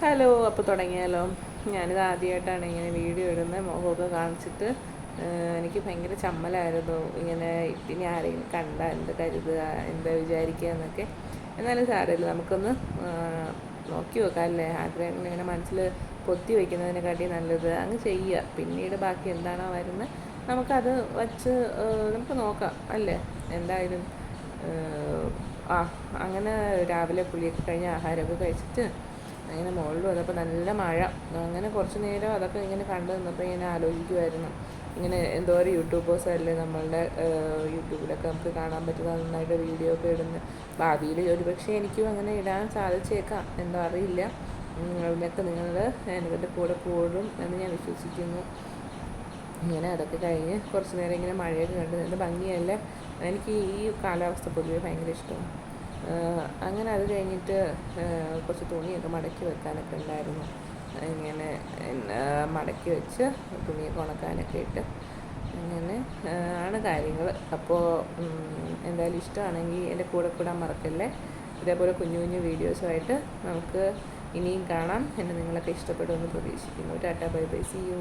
Hello, അപ്പോൾ തുടങ്ങിയാലോ? ഞാനിത് ആദ്യമായിട്ടാണ് ഇങ്ങനെ വീഡിയോ ഇടുന്നത്. മുഖമൊക്കെ കാണിച്ചിട്ട് എനിക്ക് ഭയങ്കര ചമ്മലായിരുന്നു. ഇങ്ങനെ ഇനി ആരെങ്കിലും കണ്ടാൽ എന്ത് കരുതുക, എന്താ വിചാരിക്കുക എന്നൊക്കെ. എന്നാലും സാരമില്ല, നമുക്കൊന്ന് നോക്കി നോക്കാം അല്ലേ. ആഗ്രഹങ്ങൾ ഇങ്ങനെ മനസ്സിൽ പൊത്തി വയ്ക്കുന്നതിനെക്കാട്ടി നല്ലത് അങ്ങ് ചെയ്യുക. പിന്നീട് ബാക്കി എന്താണോ വരുന്നത് നമുക്കത് വച്ച് നമുക്ക് നോക്കാം അല്ലേ. എന്തായാലും ആ അങ്ങനെ രാവിലെ കുളിയൊക്കെ കഴിഞ്ഞ് ആഹാരമൊക്കെ കഴിച്ചിട്ട് അങ്ങനെ മുകളിൽ വന്നപ്പോൾ നല്ല മഴ. അങ്ങനെ കുറച്ച് നേരം അതൊക്കെ ഇങ്ങനെ കണ്ടു നിന്നപ്പോൾ ഇങ്ങനെ ആലോചിക്കുമായിരുന്നു, ഇങ്ങനെ എന്തോരം യൂട്യൂബേഴ്സല്ലേ നമ്മളുടെ യൂട്യൂബിലൊക്കെ നമുക്ക് കാണാൻ പറ്റുന്ന നന്നായിട്ട് വീഡിയോ ഒക്കെ ഇടുന്ന. ഭാവിയിൽ ഒരുപക്ഷെ എനിക്കും അങ്ങനെ ഇടാൻ സാധിച്ചേക്കാം, എന്തോ അറിയില്ല. അതിനൊക്കെ നിങ്ങൾ എൻ്റെ കൂടെ കൂടും എന്ന് ഞാൻ വിശ്വസിക്കുന്നു. ഇങ്ങനെ അതൊക്കെ കഴിഞ്ഞ് കുറച്ച് നേരം ഇങ്ങനെ മഴയൊക്കെ കണ്ട് നല്ല ഭംഗിയല്ലേ. എനിക്ക് ഈ കാലാവസ്ഥ പൊതുവെ ഭയങ്കര ഇഷ്ടമാണ്. അങ്ങനെ അത് കഴിഞ്ഞിട്ട് കുറച്ച് തുണിയൊക്കെ മടക്കി വെക്കാനൊക്കെ ഉണ്ടായിരുന്നു. ഇങ്ങനെ മടക്കി വെച്ച് തുണിയൊക്കെ ഉണക്കാനൊക്കെ ഇട്ട് അങ്ങനെ ആണ് കാര്യങ്ങൾ. അപ്പോൾ എന്തായാലും ഇഷ്ടമാണെങ്കിൽ എൻ്റെ കൂടെ കൂടാൻ മറക്കല്ലേ. ഇതേപോലെ കുഞ്ഞു കുഞ്ഞു വീഡിയോസുമായിട്ട് നമുക്ക് ഇനിയും കാണാം. എന്നെ നിങ്ങളൊക്കെ ഇഷ്ടപ്പെടുമെന്ന് പ്രതീക്ഷിക്കുന്നു. Tata, bye bye, see U.